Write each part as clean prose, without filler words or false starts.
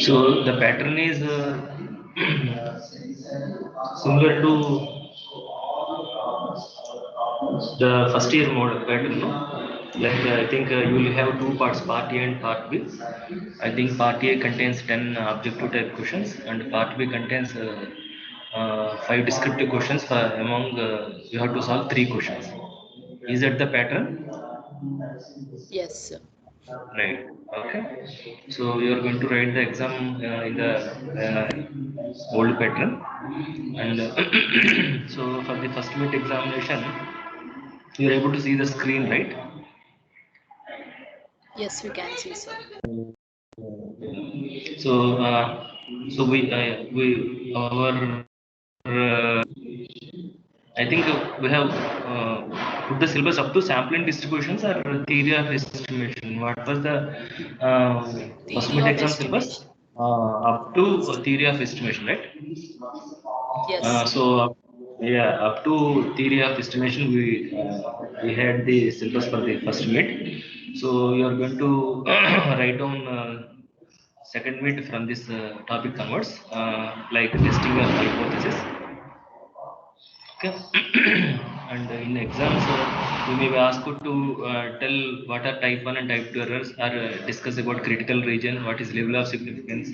So the pattern is similar to the first year model pattern, no? Like I think you will have two parts, part A and part B. I think part A contains 10 objective type questions, and part B contains 5 descriptive questions. For among you have to solve 3 questions. Is that the pattern? Yes. Right. Okay. So you are going to write the exam in the old pattern, and so for the first minute examination, you are able to see the screen, right? Yes, we can see, sir. So we our I think we have put the syllabus up to sampling distributions or theory of estimation. What was the first Theory mid of exam syllabus? estimation. Up to theory of estimation, right? Yes. Yeah, up to theory of estimation, we had the syllabus for the first mid. So you are going to write down second mid from this topic onwards, like testing of hypothesis. Okay. And in exams, you may be asked to tell what are type 1 and type 2 errors, or discuss about critical region, what is level of significance,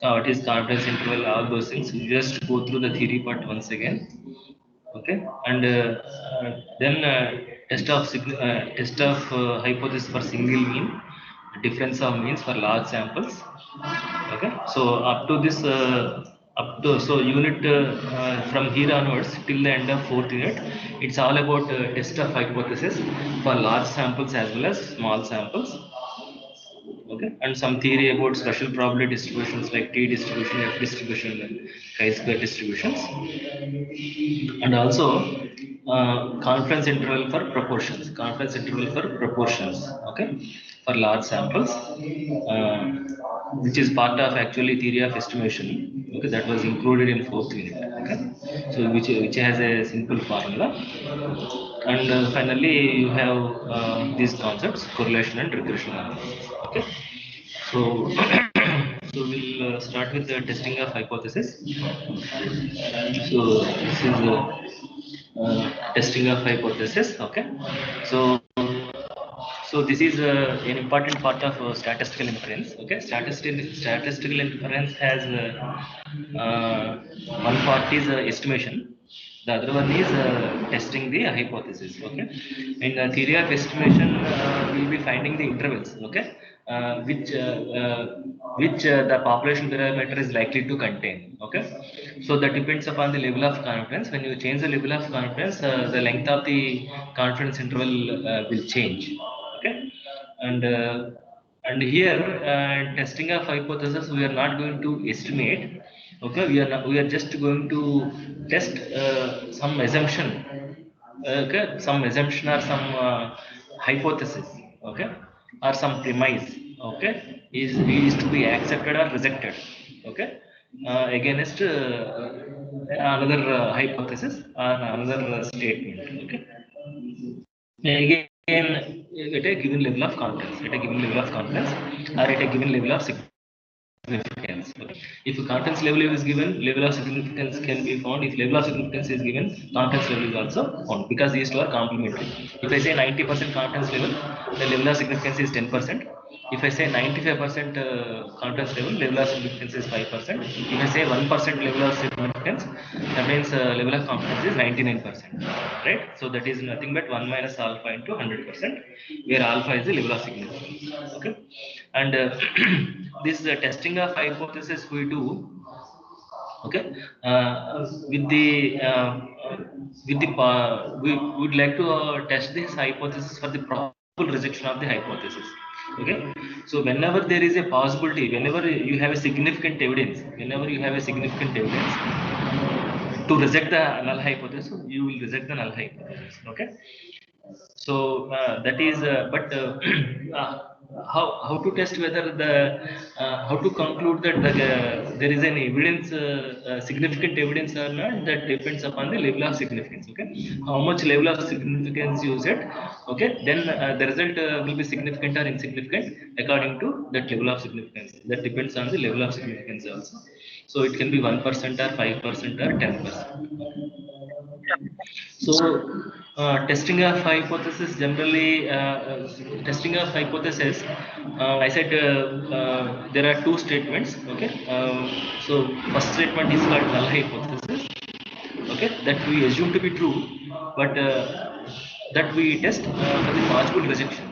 what is confidence interval, all those things. You just go through the theory part once again. Okay. And then test of hypothesis for single mean, difference of means for large samples. Okay, so up to this up to so unit from here onwards till the end of fourth unit, it's all about test of hypothesis for large samples as well as small samples. Okay, and some theory about special probability distributions like t distribution, f distribution, chi-square distributions, and also confidence interval for proportions. Okay, for large samples, uh, which is part of actually theory of estimation. Okay, that was included in fourth unit. Okay, so which has a simple formula, and finally you have these concepts, correlation and regression analysis. Okay, so so we'll start with the testing of hypothesis. So this is testing of hypothesis. Okay, so this is an important part of statistical inference. Okay, statistical inference has one part is estimation, the other one is testing the hypothesis. Okay, in theory of estimation, we'll be finding the intervals. Okay, which the population parameter is likely to contain. Okay, so that depends upon the level of confidence. When you change the level of confidence, the length of the confidence interval will change. Okay, and here testing of hypothesis, we are not going to estimate. Okay, we are just going to test some assumption. Okay, some assumption or some hypothesis. Okay, or some premise. Okay, is to be accepted or rejected. Okay, against another hypothesis or another statement. Okay, again at a given level of confidence, or at a given level of significance. Okay. If a confidence level is given, level of significance can be found. If level of significance is given, confidence level is also found, because these two are complementary. If I say 90% confidence level, the level of significance is 10%. If I say 95% confidence level, level of significance is 5%. If I say 1% level of significance, that means level of confidence is 99%. Right? So that is nothing but 1 minus alpha into 100%, where alpha is the level of significance. Okay, and this testing of hypothesis we do. Okay, with the we would like to test this hypothesis for the probable rejection of the hypothesis. Okay, so whenever there is a possibility, whenever you have a significant evidence, to reject the null hypothesis, you will reject the null hypothesis. Okay, so that is but how to test whether the how to conclude that there is any evidence significant evidence or not, that depends upon the level of significance. Okay, how much level of significance you set, okay, then the result will be significant or insignificant according to that level of significance. That depends on the level of significance also. So it can be 1% or 5% or 10%. So, testing of hypothesis generally, testing of hypothesis, I said there are two statements. Okay, so first statement is called null hypothesis. Okay, that we assume to be true, but that we test for the possible rejection.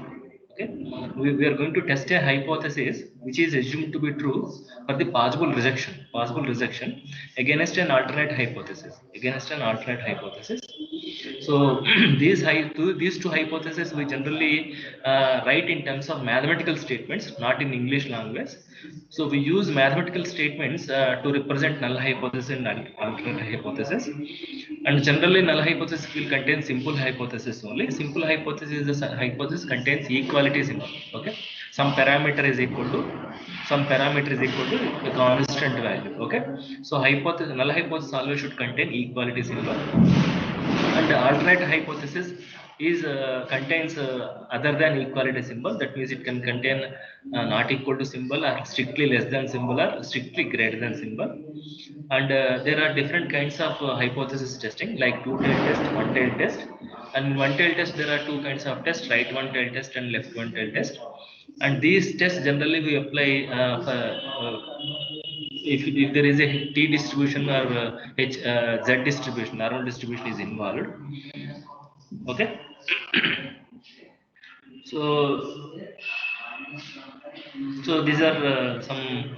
Okay, we are going to test a hypothesis which is assumed to be true for the possible rejection against an alternate hypothesis. So these two hypotheses we generally write in terms of mathematical statements, not in English language. So we use mathematical statements to represent null hypothesis and alternate hypothesis. And generally, null hypothesis will contain simple hypothesis only. Simple hypothesis is a hypothesis contains equality symbol. Okay, some parameter is equal to a constant value. Okay, so null hypothesis always should contain equality symbol. And the alternate hypothesis is contains other than equality symbol. That means it can contain not equal to symbol, or strictly less than symbol, or strictly greater than symbol. And there are different kinds of hypothesis testing, like two-tailed test, one-tailed test. And in one-tailed test there are two kinds of tests, right one-tailed test and left one-tailed test. And these tests generally we apply if there is a t distribution or z distribution, normal distribution is involved. Okay, so these are some.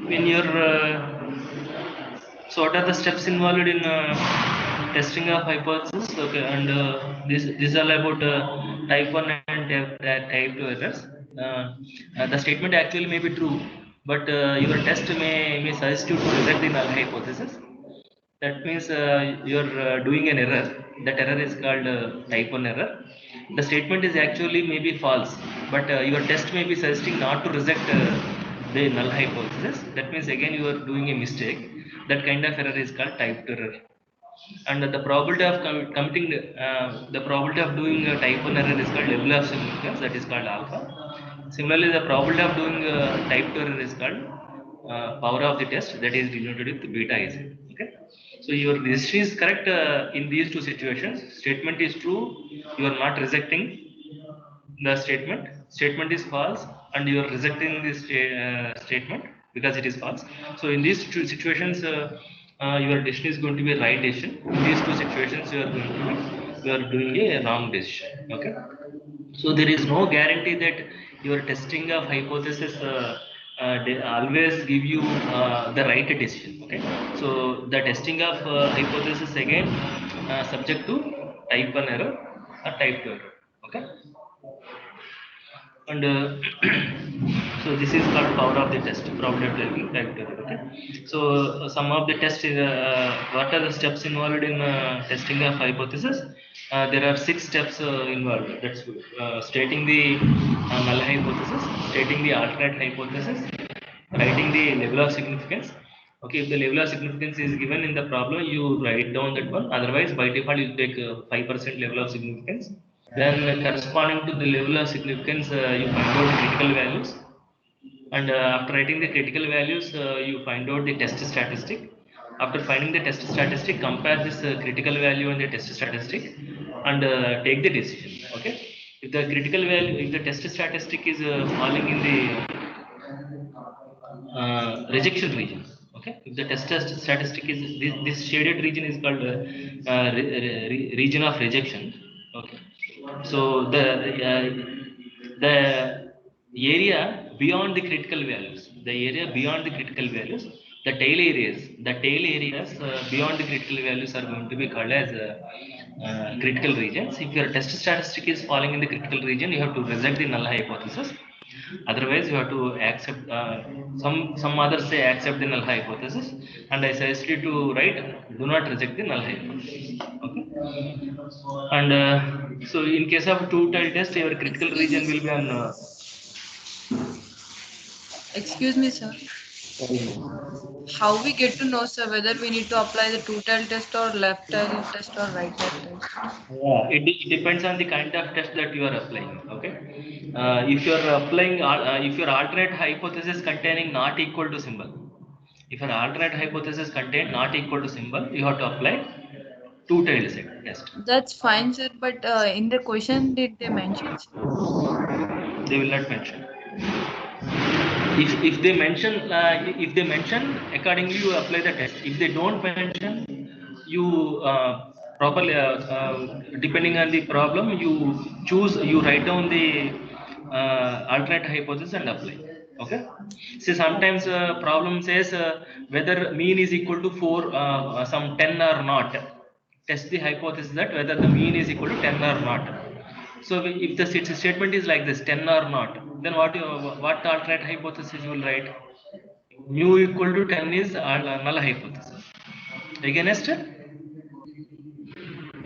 When you're so what are the steps involved in testing of hypothesis? Okay, and this is all about type 1 and type 2 errors. The statement actually may be true, but your test may suggest you to reject the null hypothesis. That means you're doing an error. That error is called type 1 error. The statement is actually maybe false, but your test may be suggesting not to reject the null hypothesis. That means again you are doing a mistake. That kind of error is called type 2 error. And the probability of committing the probability of doing a type 1 error is called level of significance, that is called alpha. Similarly, the probability of doing type 2 error is called power of the test, that is denoted with beta is. Okay, so your decision is correct in these two situations. Statement is true, you are not rejecting the statement is false and you are rejecting this statement because it is false. So in these two situations your decision is going to be a right decision. In these two situations you are doing a wrong decision. Okay, so there is no guarantee that your testing of hypothesis they always give you the right decision. Okay, so the testing of hypothesis again subject to type 1 error or type 2 error. Okay, and so this is called power of the test, probability of type 2 error. Okay, so some of the tests is what are the steps involved in testing of hypothesis? There are 6 steps involved. That's stating the null hypothesis, stating the alternate hypothesis, writing the level of significance. Okay, if the level of significance is given in the problem, you write down that one. Otherwise, by default, you take 5% level of significance. Then, corresponding to the level of significance, you find out the critical values. And after writing the critical values, you find out the test statistic. After finding the test statistic, compare this critical value and the test statistic, and take the decision. Okay, if the critical value, if the test statistic is falling in the rejection region. Okay, if the test statistic is this shaded region is called region of rejection. Okay, so the area beyond the critical values, the tail areas beyond the critical values are going to be called as critical regions. If your test statistic is falling in the critical region, you have to reject the null hypothesis. Otherwise, you have to accept. Some others say accept the null hypothesis, and I suggest you to write do not reject the null hypothesis. Okay. And so in case of two-tailed test, your critical Excuse region me. will be on. Excuse me, sir. How we get to know, sir, whether we need to apply the two-tailed test or left-tailed test or right-tailed test? Yeah, it depends on the kind of test that you are applying. Okay, if you are applying, if your alternate hypothesis containing not equal to symbol, if your alternate hypothesis contain not equal to symbol, you have to apply two-tailed test. That's fine, sir. But in the question, did they mention, sir? They will not mention. If they mention, accordingly you apply the test. If they don't mention, you properly depending on the problem, you write down the alternate hypothesis and apply. Okay, so sometimes problem says whether mean is equal to 4 some 10 or not. Test the hypothesis that whether the mean is equal to 10 or not. So if the statement is like this, 10 or not, then what alternate hypothesis you will write? Mu equal to 10 is null hypothesis. Against 10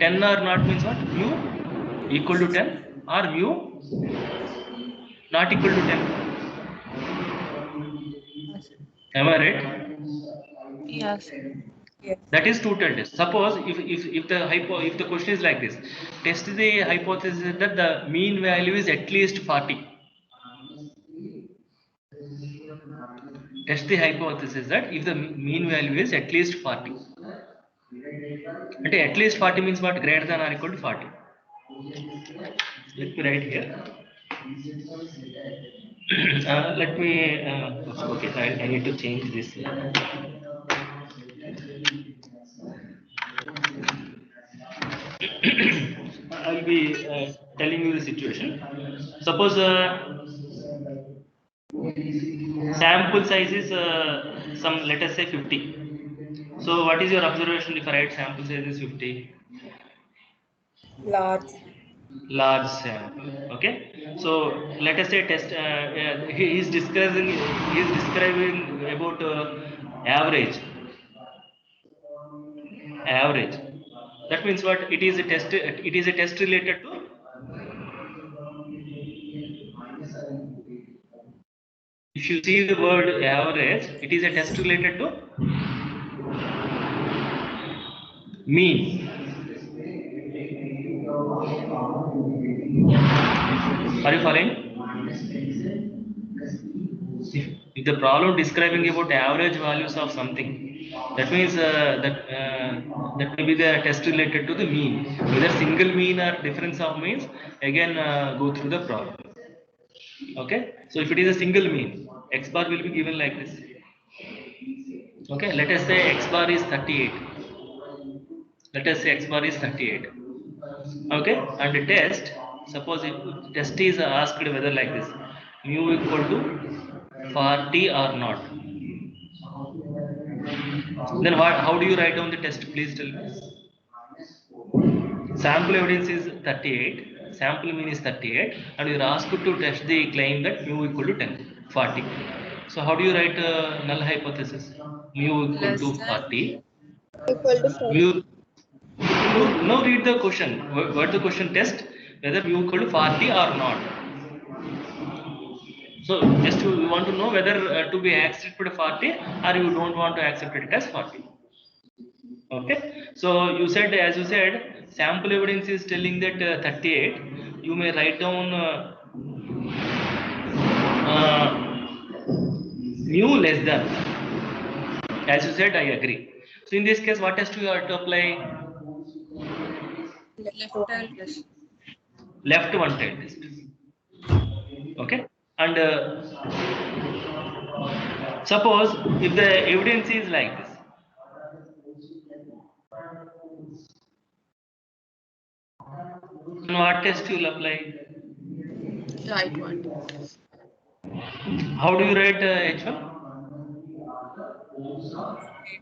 or not means what? Mu equal to 10 or mu not equal to 10. Am I right? Yes. Yes. That is two-tailed test. Suppose if the question is like this, test the hypothesis that the mean value is at least 40. Test the hypothesis that if the mean value is at least 40. At least 40 means what? Greater than or equal to 40. Let me write here. Let me. Okay, I need to change this. I'll be telling you the situation. Suppose sample size is some, let us say 50. So what is your observation if I write sample size is 50? Large sample. Okay, so let us say test he is describing about average. That means what? It is a test related to if you see the word average, it is a test related to mean. Are you following? If the problem describing about average values of something, that means that may be the test related to the mean, whether single mean or difference of means. Again, go through the problem. Okay, so if it is a single mean, x bar will be given like this. Okay, let us say x bar is 38. Let us say x bar is 38. Okay, and the test, suppose if test is asked whether like this, mu equal to 40 or not, then how do you write down the test? Please tell me. Sample evidence is 38, sample mean is 38, and you are asked to test the claim that mu equal to 40. So how do you write null hypothesis? Mu equal Less to than 40. Equal to 40. Mu, now read the question. What the question test? Whether mu equal to 40 or not. So just you want to know whether to be accepted 40 or you don't want to accept it as 40. Okay. So you said, as you said, sample evidence is telling that 38. You may write down mu less than. As you said, I agree. So in this case, what test you have to apply? left-tailed test. Left one-tailed test. Okay, and suppose if the evidence is like this, then what test you will apply? Right one. How do you write H1?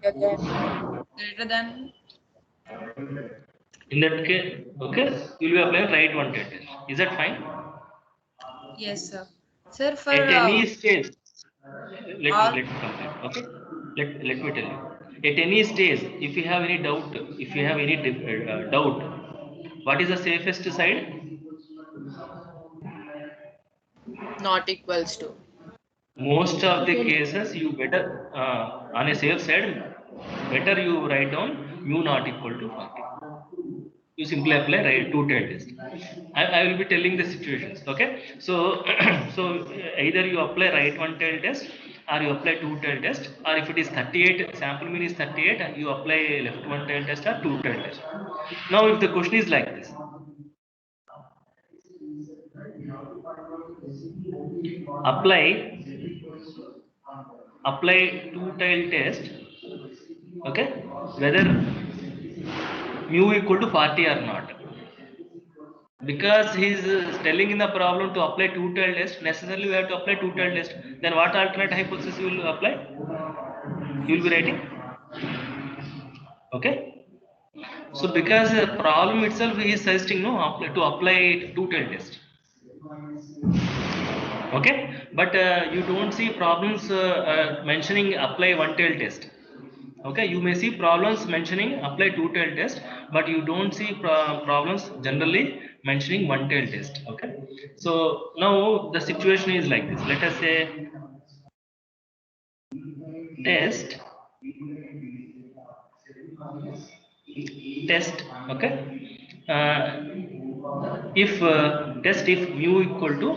Greater than. In that case, okay, you will be applying right one-tailed test. Is that fine? Yes, sir. Sir, for At any stage, let all. me complete. Okay, let me tell you. at any stage, if you have any doubt, doubt, what is the safest side? Not equals to. Most of the cases, you better on a safe side, better you write down mu not equal to 40. You simply apply right two-tailed test. I will be telling the situations. Okay, so so either you apply right one-tailed test, or you apply two-tailed test, or if it is 38, sample mean is 38, and you apply left one-tailed test or two-tailed test. Now if the question is like this, apply two-tailed test, okay, whether mu equal to 40 or not. Because he is telling in the problem to apply two-tailed test, necessarily we have to apply two-tailed test. Then what alternate hypothesis you will apply? You will be writing. Okay. So because the problem itself he is suggesting to apply two-tailed test. Okay. But you don't see problems mentioning apply one-tailed test. Okay, you may see problems mentioning apply two-tailed test, but you don't see problems generally mentioning one-tailed test. Okay, so now the situation is like this. Let us say test. Okay, if test if mu equal to,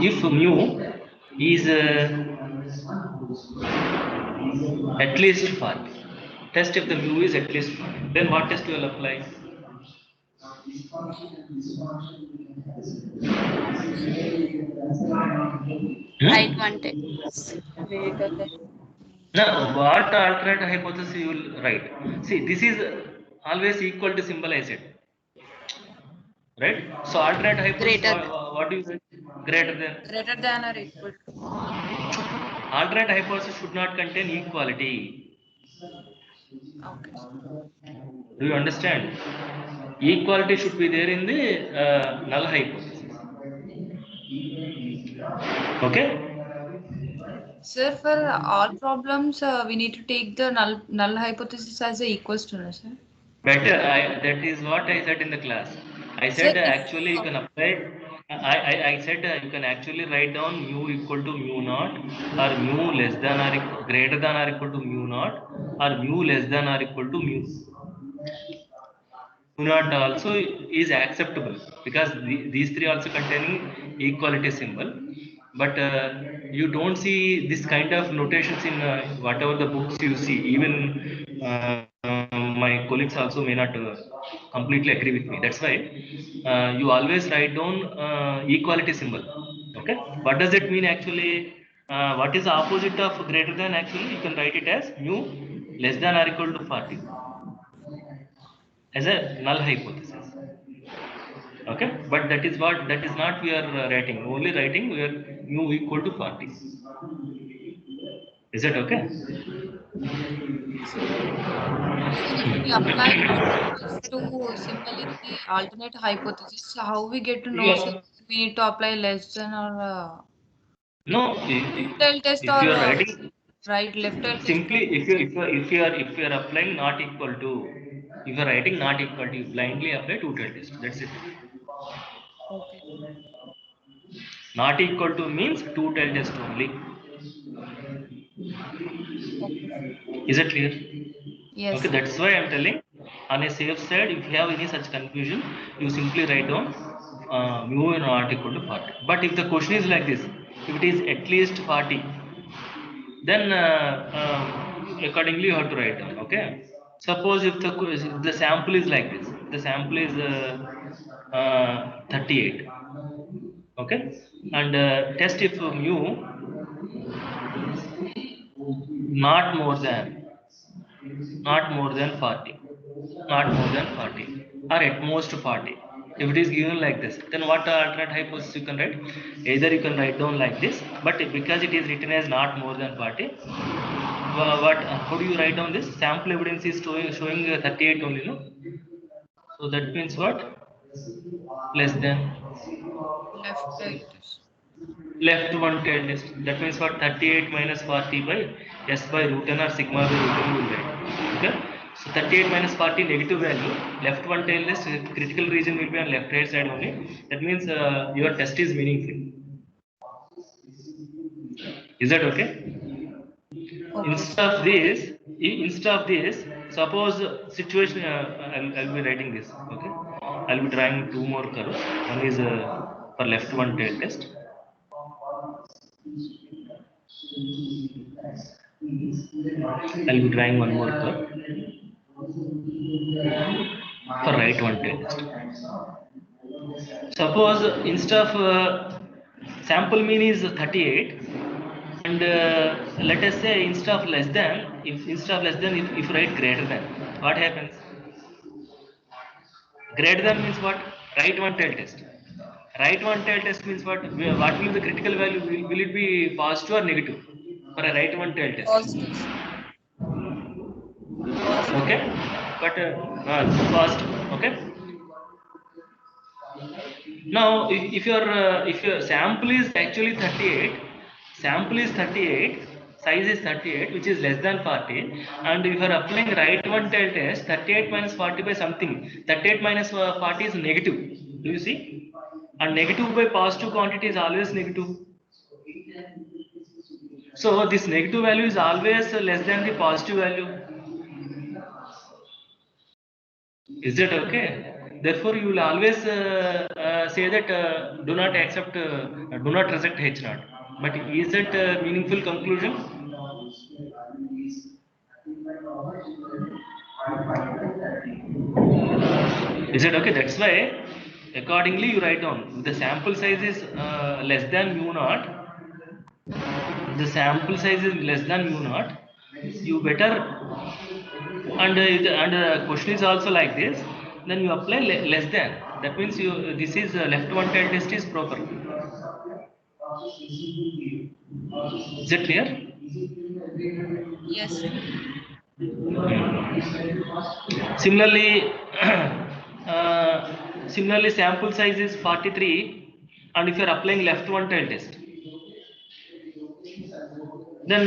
if mu is at least 40, test if the mu is at least 40, then what test you will apply? Right one test. Greater than. Now, what alternate hypothesis you will write? See, this is always equal to symbol I said, right? So alternate hypothesis, Greater what do you say? Greater than. Greater than or equal to. Alternate hypothesis should not contain equality. Okay. Do you understand? Equality should be there in the null hypothesis. Okay? Sir, for all problems, we need to take the null hypothesis as a equals to, no, sir? Better. That is what I said in the class. I Sir, said actually you can apply. I said you can actually write down mu equal to mu naught, or mu less than or greater than or equal to mu naught, or mu less than or equal to mu. Mu naught also is acceptable because these three also containing equality symbol. But you don't see this kind of notations in whatever the books you see. Even my colleagues also may not completely agree with me. That's why you always write down equality symbol. Okay, what does it mean actually? What is the opposite of greater than? Actually, you can write it as mu less than or equal to 40 as a null hypothesis. Okay, but that is not we are writing. Only writing we are mu equal to 40. Is it okay? If we apply equals to symbol in the alternate hypothesis, so how we get to know, sir, Yeah. we need to apply less than or No, two-tailed test if or you are writing right left-tailed test or simply, if you are applying not equal to, if you are writing not equal to, you blindly apply two-tailed test. That's it. okay. Not equal to means two-tailed test only. Okay. Is it clear? Yes. Okay, that's why I'm telling, on a safe side, if you have any such confusion, you simply write down mu not equal to 40. But if the question is like this, if it is at least 40, then accordingly you have to write down. Okay. Suppose if the sample is like this, the sample is 38. Okay, and test if mu not more than not more than 40, not more than 40, or at most 40. If it is given like this, then what alternate hypothesis you can write? Either you can write down like this, but because it is written as not more than 40, how do you write down this? Sample evidence is showing 38 only, no? So that means what? Less than. Left-tailed test. left one tail test. That means what? 38 minus 40 by s by root n or sigma by root n will write. Okay. So 38 minus 40 negative value. Left one tail test. Critical region will be on left hand side only. That means your test is meaningful. Is that okay? Okay. Instead of this, suppose situation. I'll be writing this. Okay. I'll be drawing two more curves. One is for left one tail test. I'll be drawing one more curve for right one tail test. Suppose instead of sample mean is 38, and let us say instead of less than, if write greater than, what happens? Greater than means what? Right one tail test. Right one tail test means what? What will be the critical value? Will it be positive or negative for a right one tail test? Positive. Positive. Okay, but positive. Okay. Now, if your sample is actually 38, size is 38, which is less than 40, and if you are applying right one tail test, 38 minus 40 by something, 38 minus 40 is negative. Do you see? And negative by positive quantity is always negative. So this negative value is always less than the positive value. Is that okay? Therefore, you will always say that do not accept, do not reject H naught. But is it a meaningful conclusion? Is it okay? That's why, accordingly, you write down. If the sample size is less than mu naught, the sample size is less than mu naught, you better, and question is also like this, then you apply less than. That means this is left one tail test is proper. Is it clear? Yes. Similarly, similarly, sample size is 43, and if you are applying left one tail test, then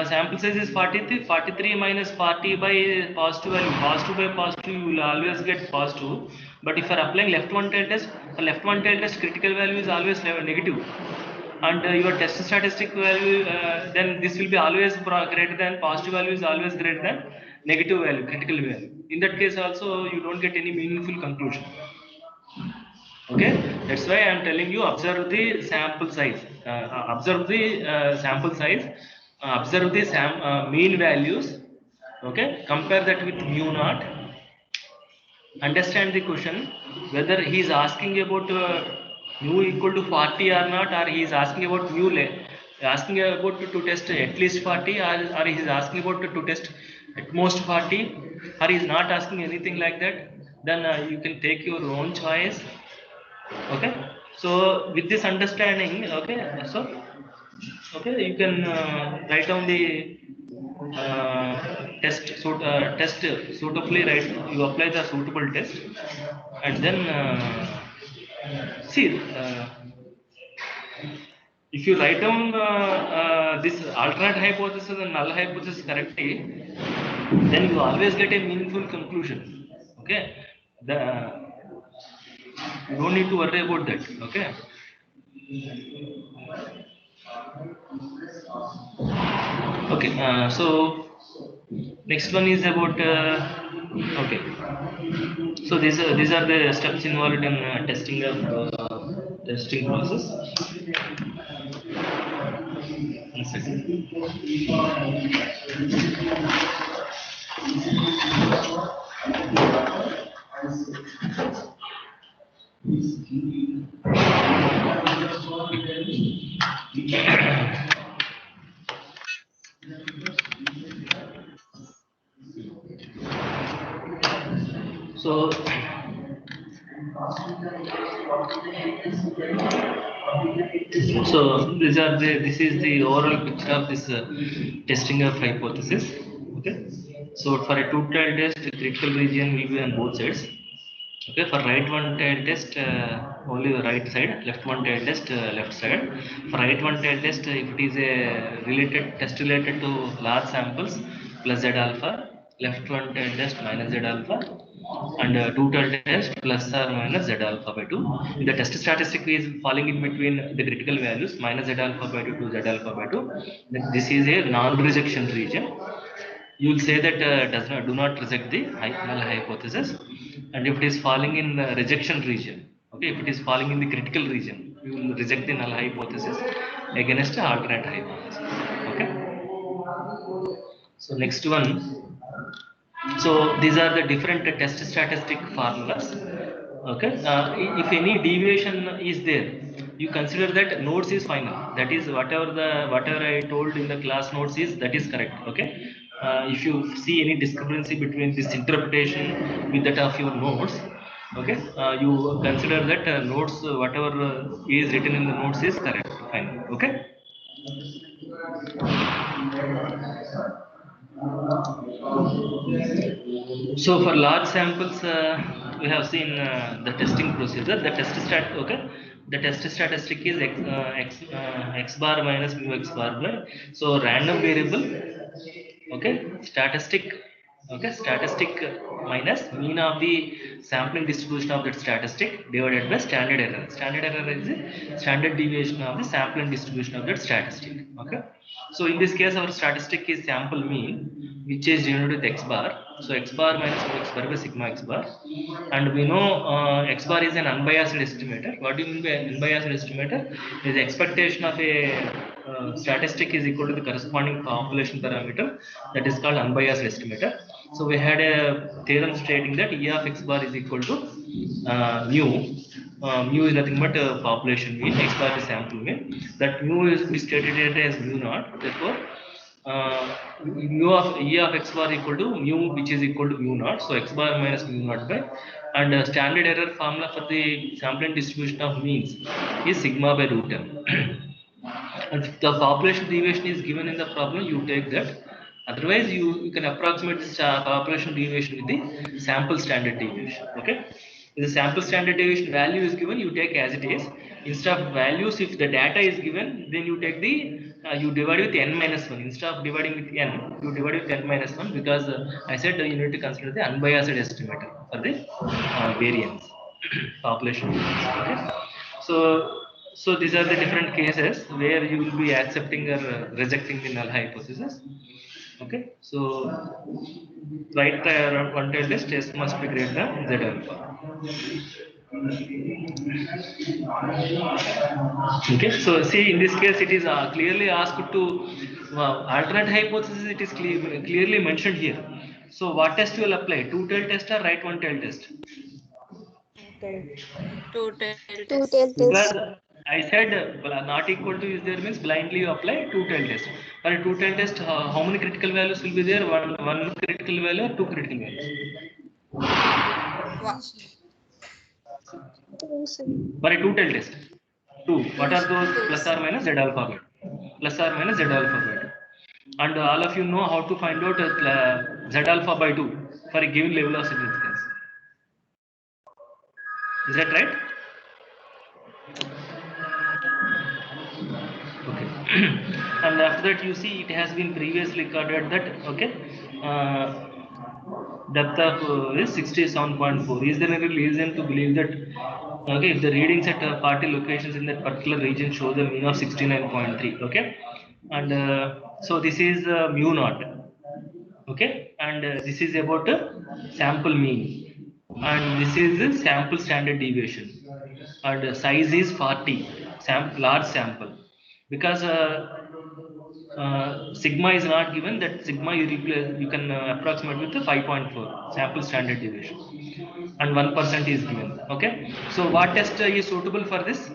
sample size is 43. 43 minus 40 by positive value. Positive by positive, you will always get positive. But if you are applying left one tail test, the left one tail test critical value is always negative. And your test statistic value, then this will be always greater than, positive value is always greater than negative value, critical value. In that case also, you don't get any meaningful conclusion. Okay, that's why I am telling you, observe the sample size, observe the mean values. Okay, compare that with mu naught. Understand the question, whether he is asking about mu equal to 40 or not, or he is asking about asking about to test at least 40, or he is asking about to test at most 40, or he is not asking anything like that. Then you can take your own choice. Okay, so with this understanding, you can write down the test suitably, right? You apply the suitable test, and then see, if you write down this alternate hypothesis and null hypothesis correctly, then you always get a meaningful conclusion. Okay, the you don't need to worry about that. Okay. Okay, so next one is about okay. So these are the steps involved in testing of testing process. One second. So this is the overall picture of this testing of hypothesis. Okay, so for a two-tailed test, critical region will be on both sides. Okay, for right one tail test, only the right side, left one tail test, left side. For right one tail test, if it is a related test related to large samples, plus Z alpha, left one tail test minus Z alpha, and two tail test plus or minus Z alpha by 2. If the test statistic is falling in between the critical values minus Z alpha by 2 to Z alpha by 2, then this is a non-rejection region. You will say that do not reject the null hypothesis, and if it is falling in the rejection region, okay, if it is falling in the critical region, you will reject the null hypothesis against the alternate hypothesis. Okay, so next one. So these are the different test statistic formulas. Okay, if any deviation is there, you consider that notes is final. That is whatever I told in the class notes is that is correct. Okay, if you see any discrepancy between this interpretation with that of your notes, okay, you consider that notes whatever is written in the notes is correct. Fine. Okay. So for large samples, we have seen the testing procedure. The test statistic is x bar minus mu x bar by. So random variable, okay, statistic minus mean of the sampling distribution of that statistic divided by standard error. Standard error is the standard deviation of the sampling distribution of that statistic. Okay. So in this case, our statistic is sample mean, which is denoted with x bar. So x bar minus x bar by sigma x bar, and we know x bar is an unbiased estimator. What do you mean by unbiased estimator? Is the expectation of a statistic is equal to the corresponding population parameter, that is called unbiased estimator. So we had a theorem stating that E of x bar is equal to mu. Mu is nothing but population mean, x bar is sample mean. That mu is we stated it as mu naught. Therefore, mu of E of x bar equal to mu, which is equal to mu naught. So x bar minus mu naught by, and standard error formula for the sampling distribution of means is sigma by root m. And if the population deviation is given in the problem, you take that. Otherwise, you can approximate this population deviation with the sample standard deviation. Okay. If the sample standard deviation value is given, you take as it is. Instead of values, if the data is given, then you take the you divide with n minus 1. Instead of dividing with n, you divide with n minus 1, because I said you need to consider the unbiased estimator for the variance population variance. Okay. So these are the different cases where you will be accepting or rejecting the null hypothesis. Okay. So right one tail test S must be greater than Z alpha. Okay. So see, in this case it is clearly asked to alternate hypothesis. It is clearly mentioned here. So what test will apply? Two tail test or right one tail test? Two tail Two test. tail Because test. I said not equal to is there means blindly you apply two tail test. For a two tail test, how many critical values will be there? One critical value or two critical values? Wow. For a two tail test, two. What are those? Two. Plus or minus Z alpha by 2. Plus or minus Z alpha by 2. And all of you know how to find out Z alpha by 2 for a given level of significance. Is that right? Okay. And after that, you see it has been previously recorded that, okay, depth of is 67.4. Is there any reason to believe that, okay, if the readings at 40 locations in that particular region show the mean of 69.3, okay, and so this is mu naught, okay, and this is about sample mean, and this is the sample standard deviation, and size is 40, large sample, because sigma is not given. That sigma you can approximate with the 5.4 sample standard deviation, and 1% is given. Okay, so what test is suitable for this?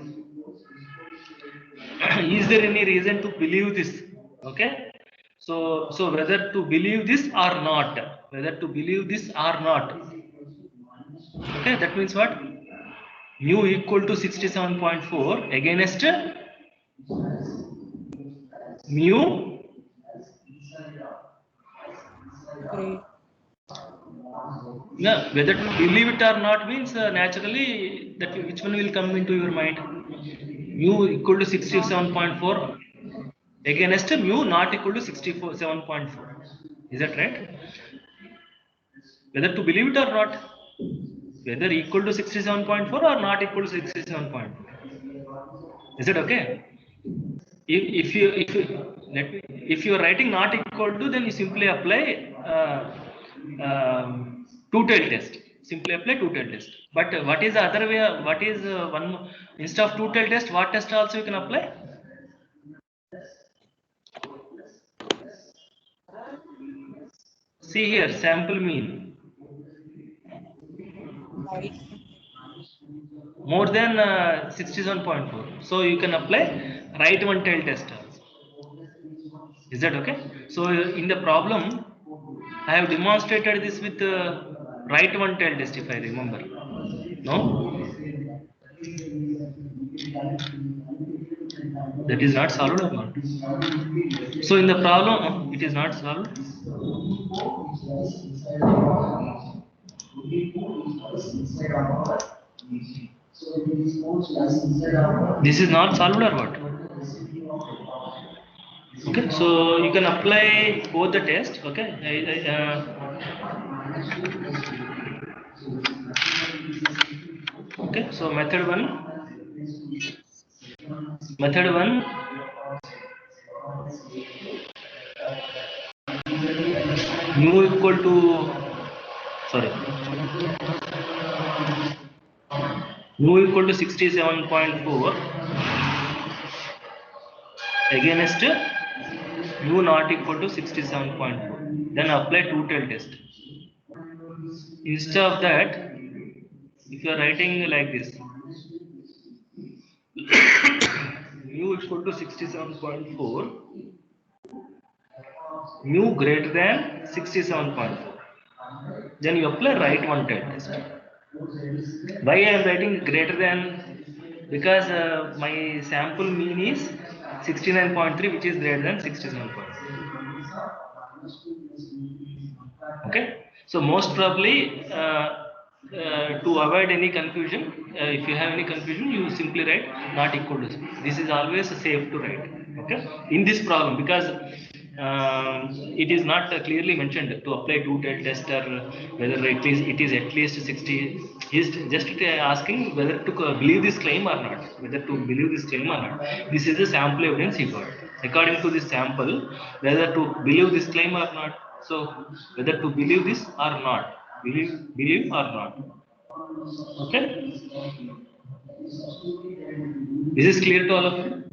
Is there any reason to believe this? Okay, so whether to believe this or not, whether to believe this or not. Okay, that means what? Mu equal to 67.4 against mu Yeah, whether to believe it or not means naturally that which one will come into your mind? Mu equal to 67.4 against mu not equal to 67.4. Is that right? Whether to believe it or not, whether equal to 67.4 or not equal to 67.4. Is it okay? If you are writing not equal to, then you simply apply two-tailed test. Simply apply two-tailed test. But what is the other way? What is one instead of two-tailed test? What test also you can apply? See here, sample mean Right. more than 67.4. So you can apply right one tail test also. Is that okay? So in the problem, I have demonstrated this with right one tail test if I remember. No? That is not solved or not? So in the problem, it is not solved. This is not solved or what? Okay, so you can apply both the test. Okay, okay. So method one, mu equal to sorry, mu equal to 67.4 against mu not equal to 67.4. Then apply two tail test. Instead of that, if you are writing like this, mu equal to 67.4, mu greater than 67.4. Then you apply right one tail test. Why I am writing greater than? Because my sample mean is 69.3, which is greater than 67.3. Okay, so most probably to avoid any confusion, if you have any confusion, you simply write not equal to. This is always safe to write. Okay, in this problem, because it is not clearly mentioned to apply two-tailed test or whether it is at least 60. He is just asking whether to believe this claim or not. Whether to believe this claim or not. This is the sample evidence he got. According to this sample, whether to believe this claim or not. So whether to believe this or not, believe or not. Okay, this is clear to all of you.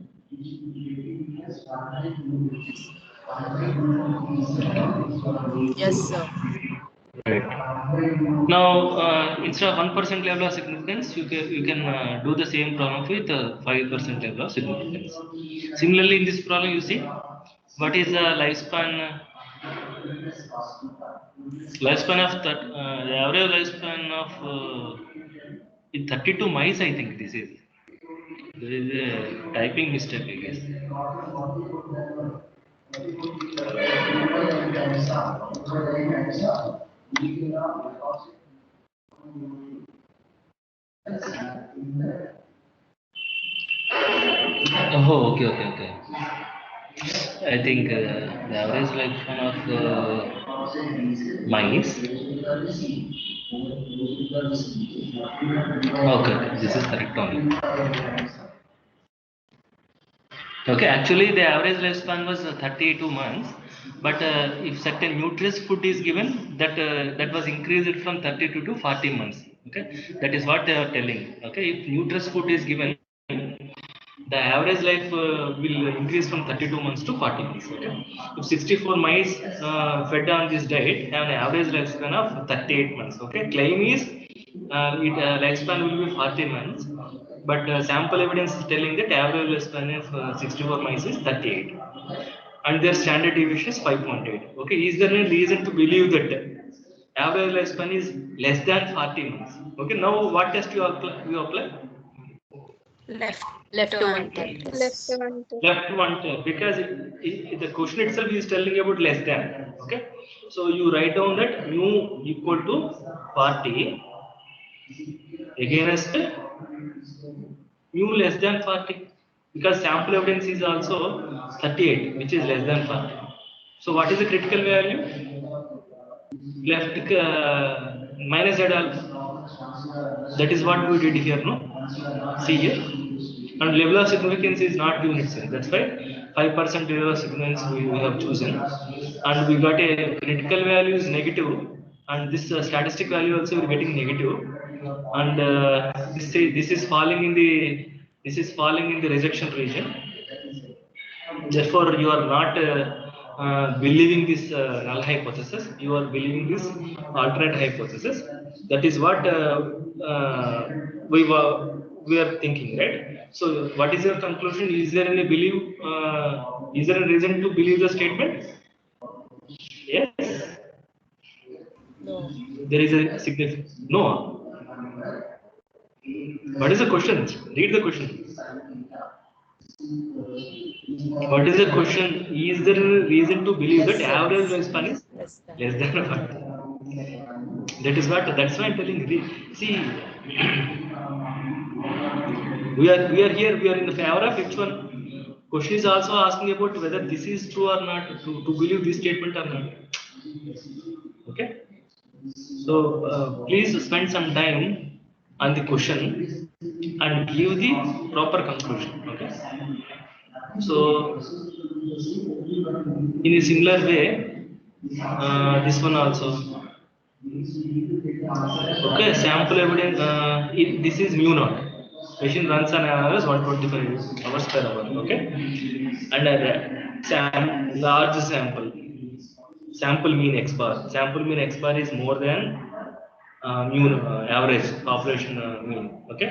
Yes, sir. Right. Now, instead of 1% level of significance, you can do the same problem with 5% level of significance. Similarly, in this problem, you see what is the lifespan. Lifespan of that, the average lifespan of in 32 mice, I think this is. There is a typing mistake, I guess. Oh, okay, okay, okay. I think the average lifespan of mice. Okay, okay, this is correct only. Okay, actually the average lifespan was 32 months, but if certain nutritious food is given, that was increased from 32 to 40 months. Okay, that is what they are telling. Okay, if nutritious food is given, the average life will increase from 32 months to 40 months. Okay, if 64 mice fed on this diet have an average lifespan of 38 months. Okay, claim is lifespan will be 40 months, but sample evidence is telling that average lifespan of 64 mice is 38, and their standard deviation is 5.8. Okay, is there any reason to believe that average lifespan is less than 40 months? Okay, now what test you apply? Left one Left test. one. Left one tail, because the question itself is telling about less than. Okay, So you write down that mu equal to 40 against mu less than 40, because sample evidence is also 38, which is less than 40. So what is the critical value? Left minus Z alpha. That is what we did here, no? See here. And level of significance is not given itself. That's why 5% level of significance we have chosen. And we got a critical value is negative. And this statistic value also we are getting negative. And this is falling in the rejection region. Therefore, you are not believing this null hypothesis. You are believing this alternate hypothesis. That is what we are thinking, right? So, what is your conclusion? Is there any belief? Is there a reason to believe the statement? Yes. No. There is a significant no. What is the question? Read the question. What is the question? Is there a reason to believe that average lifespan is less than 40? That's why I'm telling you. See, we are here. We are in the favor of H1. Question is also asking about whether this is true or not. To believe this statement or not. Okay. So please spend some time on the question and give the proper conclusion. Okay. So in a similar way, this one also. Okay, sample evidence. This is mu naught. Machine runs on average 125 hours per hour. Okay, and large sample. Sample mean X bar. Sample mean X bar is more than average population mean. Okay,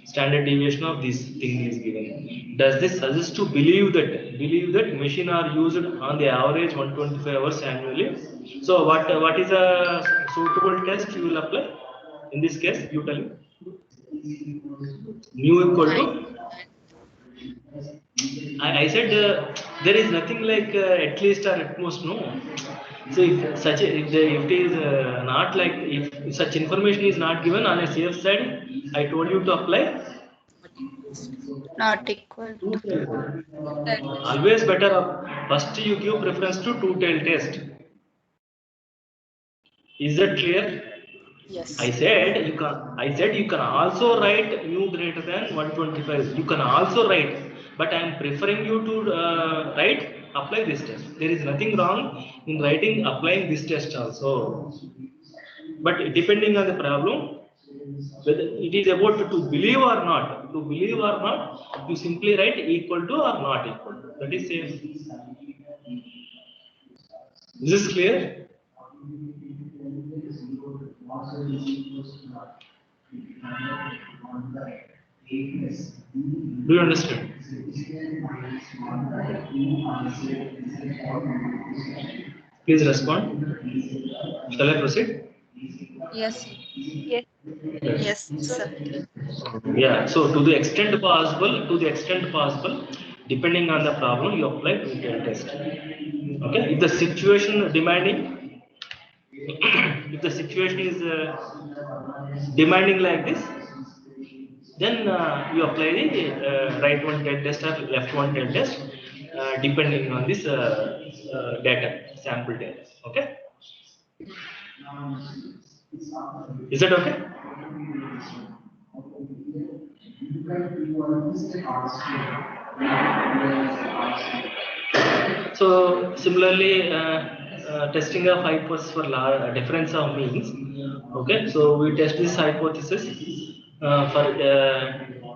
standard deviation of this thing is given. Does this suggest to believe that machine are used on the average 125 hours annually? So what is a suitable test you will apply in this case? You tell me. Mu equal to. I said there is nothing like at least or at most, no. So if it is not like, if such information is not given on a safe side, I told you to apply Not equal. always better first you give preference to two-tailed test. Is that clear? Yes. I said you can also write mu greater than 125. You can also write, but I am preferring you to apply this test. There is nothing wrong in writing applying this test also. But depending on the problem, whether it is about to believe or not, you simply write equal to or not equal to. That is safe. Is this clear? Do you understand? Please respond. Shall I proceed? Yes. Yes. Yes, sir. Yeah. So to the extent possible, depending on the problem, you apply two-tailed test. Okay. If the situation demanding, if the situation is demanding like this, then you apply the right one tail test or left one tail test, depending on this data, sample data. Okay. Is that okay? So similarly, testing of hypothesis for difference of means. Okay, so we test this hypothesis for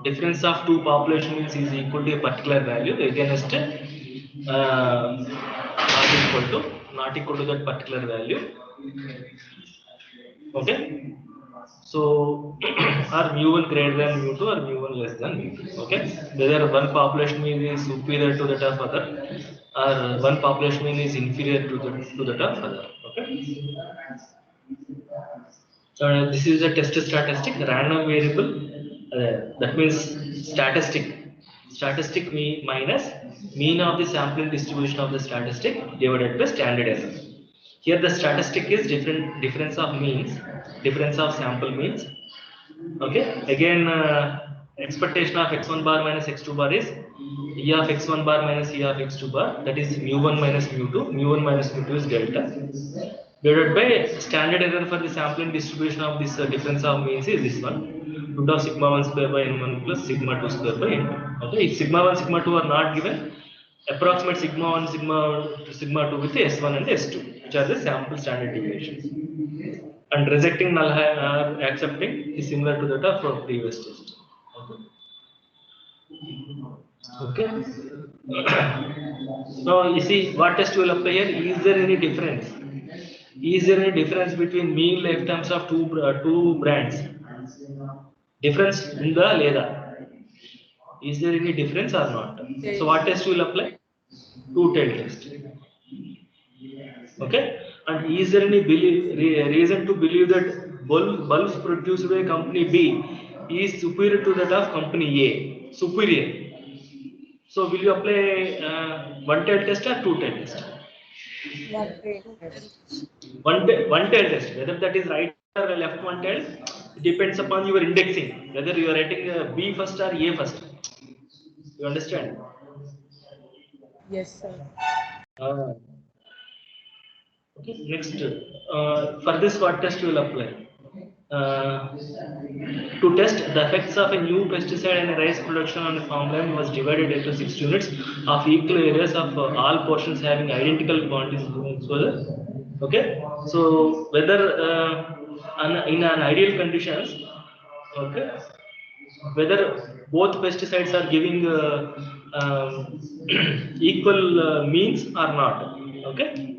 difference of two population means is equal to a particular value against not equal to that particular value. Okay. So are mu1 greater than mu2 or mu1 less than mu2. Okay, whether one population mean is superior to that of other, or one population mean is inferior to that of other. Okay. This is a test statistic, random variable. That means statistic mean minus mean of the sampling distribution of the statistic divided by standard error. Here the statistic is difference of means, difference of sample means. Okay, again expectation of x1 bar minus x2 bar is E of x1 bar minus E of x2 bar, that is mu1 minus mu2. Mu1 minus mu2 is delta, divided by standard error for the sampling distribution of this difference of means is this one, root of sigma 1 square by n1 plus sigma 2 square by n2. Okay, if sigma 1 sigma 2 are not given, approximate sigma 1 sigma 2 with s1 and s2, which are the sample standard deviations, and rejecting null or accepting is similar to that of previous test. Okay. Now you see what test will apply here. Is there any difference? Is there any difference between mean lifetimes of two brands? Difference in the leda. Is there any difference or not? So what test will apply? Two-tailed test. Okay. And is there any reason to believe that bulbs produced by company B is superior to that of company A? Superior. So will you apply one-tailed test or two-tailed test? One-tailed test. Whether that is right or left one-tailed depends upon your indexing. Whether you are writing B first or A first. You understand? Yes, sir. Okay. Next, for this, what test you will apply? To test the effects of a new pesticide and rice production on a farmland was divided into 6 units of equal areas of all portions having identical quantities of exposure. Okay, so whether in an ideal conditions, okay, whether both pesticides are giving equal means or not. Okay.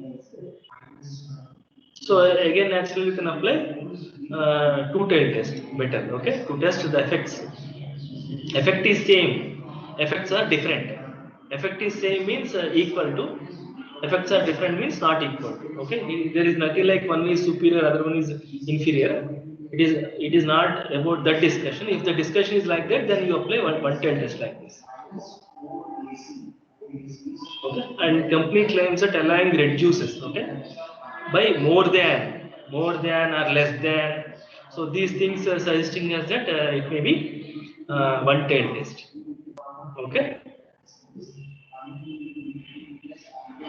So again, naturally, you can apply two-tailed test better. Okay, to test the effects. Effect is same. Effects are different. Effect is same means equal to. Effects are different means not equal to. Okay, there is nothing like one is superior, other one is inferior. It is not about that discussion. If the discussion is like that, then you apply one-tailed test like this. Okay, and company claims that allowing reduces. Okay, by more than or less than. So these things are suggesting us that it may be one-tailed test. Okay,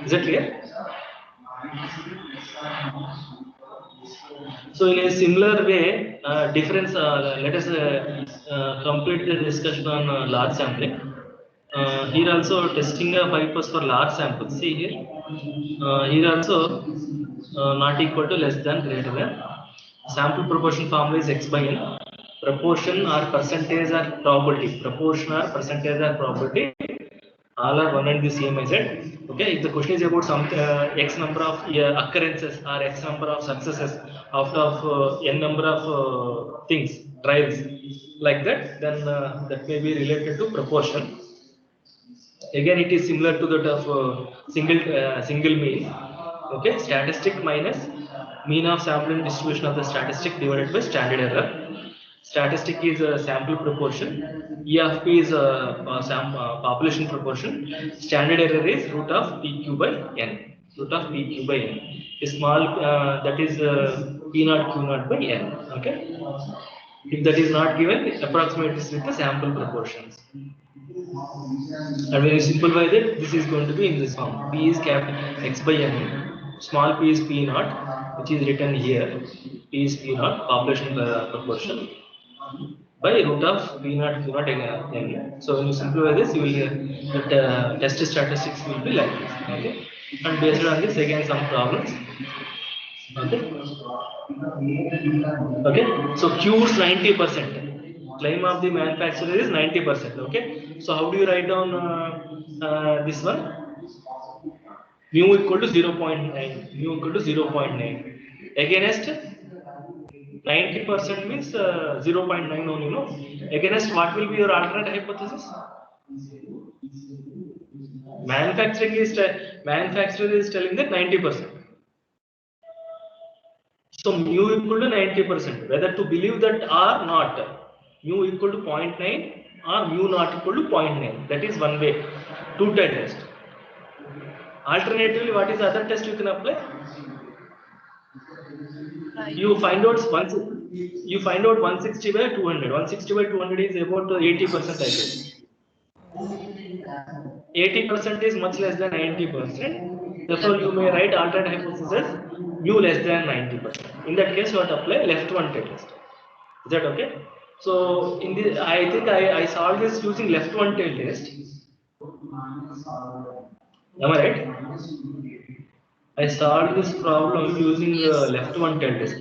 is that clear? So in a similar way, difference. Let us complete the discussion on large sampling. Here also testing a 5% for large samples. See here. Here also not equal to less than greater than. Sample proportion formula is x by n. Proportion or percentage or probability. Proportion or percentage or probability. All are one and the same as it. Okay, if the question is about some x number of occurrences or x number of successes out of n number of things, trials, like that, then that may be related to proportion. Again, it is similar to that of single mean. Okay, statistic minus mean of sampling distribution of the statistic divided by standard error. Statistic is a sample proportion. E of P is a population proportion. Standard error is root of PQ by N. Root of PQ by N. A small that is P naught Q naught by N. Okay. If that is not given, approximate this with the sample proportions. And when you simplify that, this is going to be in this form. P is capital X by N. Small p is P naught, which is written here. P is P naught, population proportion, by root of P naught Q naught N. So when you simplify this, you will get test statistics will be like this. Okay. And based on this, again some problems. Okay. Okay. So Q is 90%. Claim of the manufacturer is 90%. Okay. So how do you write down this one? Mu equal to 0.9. Mu equal to 0.9. Against 90% means 0.9 only, no? Against what will be your alternate hypothesis? Manufacturer is telling that 90%. So mu equal to 90%. Whether to believe that or not. Mu equal to 0.9 or mu not equal to 0.9. That is one way. Two-tailed test. Alternatively, what is the other test you can apply? Right. You find out 160 by 200. 160 by 200 is about 80%, I guess. 80% is much less than 90%. Therefore, you may write alternate hypothesis as mu less than 90%. In that case, you have to apply left one tail test. Is that okay? So, in this, I think I solved this using left one tail test. Am I right? I solved this problem using Yes. left one tail test.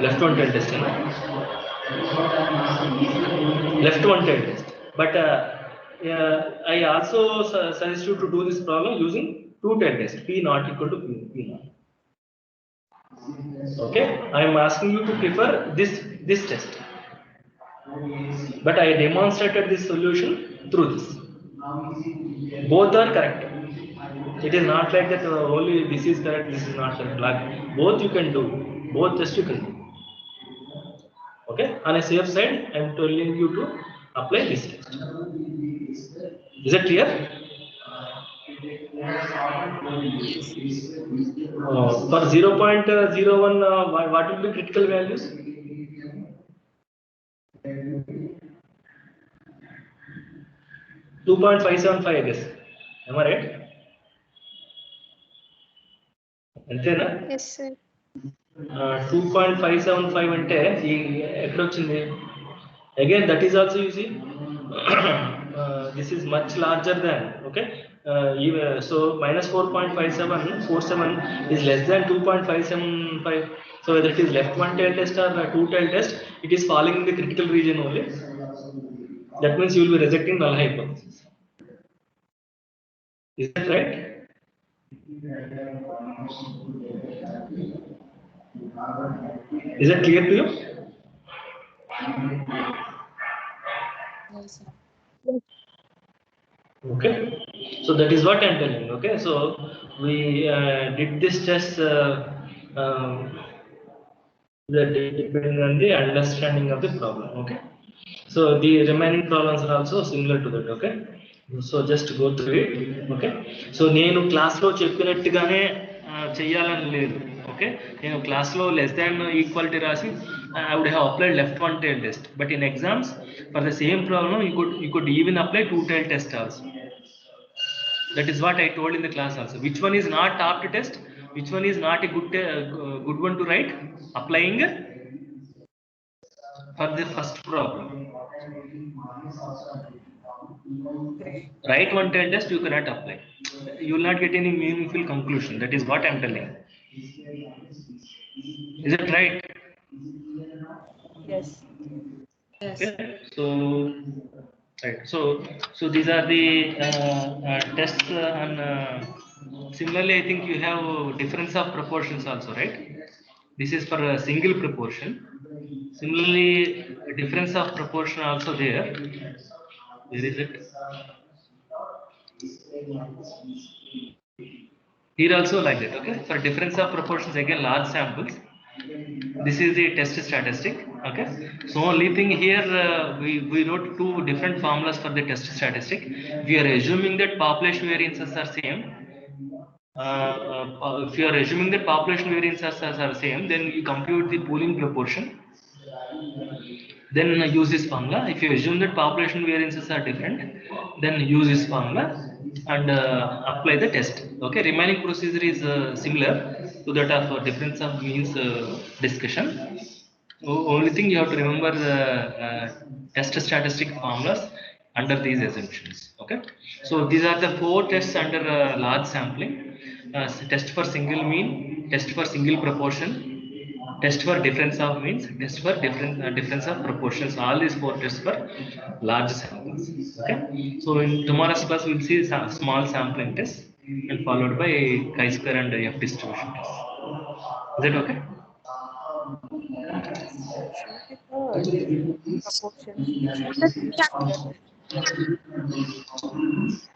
Left one tail test. Left one tail test. But I also suggest you to do this problem using two tail test. P not equal to P not. Okay, I am asking you to prefer this test. But I demonstrated this solution through this. Both are correct. It is not like that only this is correct, this is not correct. Like both you can do. Both tests you can do. Okay, on a safe side, I am telling you to apply this test. Is it clear? For 0.01, what will be critical values? 2.575, I guess. Am I right? అంతేనా? Yes, sir. 2.575 అంటే ఎక్కడ వచ్చింది? Again, that is also you see. This is much larger than, okay. So minus 4.5747 is less than 2.575. So whether it is left one tail test or two tail test, it is falling in the critical region only. That means you will be rejecting null hypothesis. Is that right? Is that clear to you? Yes, sir. Okay, so that is what I'm telling you. Okay, so we did this test that depending on the understanding of the problem. Okay, so the remaining problems are also similar to that. Okay, so just go through it. Okay, so నేను క్లాస్లో చెప్పినట్టుగానే చెయ్యాలని లేదు. Okay, నేను క్లాస్లో less than equality రాసి I would have applied left one tail test, but in exams for the same problem you could even apply two tail test also. That is what I told in the class also. Which one is not apt test? Which one is not a good one to write? Applying for the first problem. Write one tail test, you cannot apply. You will not get any meaningful conclusion. That is what I am telling. Is it right? Yes. Yes. Okay. So right. So these are the tests on. Similarly, I think you have difference of proportions also, right? This is for a single proportion. Similarly, difference of proportion also there. Where is it? Here also like that. Okay. For difference of proportions, again large samples. This is the test statistic. Okay, so only thing here we wrote two different formulas for the test statistic. We are assuming that population variances are same. If you are assuming that population variances are same, then you compute the pooling proportion, then use this formula. If you assume that population variances are different, then use this formula and apply the test. Okay, remaining procedure is similar to that of difference of means discussion. Only thing you have to remember the test statistic formulas under these assumptions. Okay, so these are the four tests under large sampling. Test for single mean, test for single proportion, test for difference of means, test for difference of proportions. All these four tests for large samples. Okay, so in tomorrow's class we'll see some small sampling tests and followed by chi-square and F distribution tests. Is that okay? Proportions.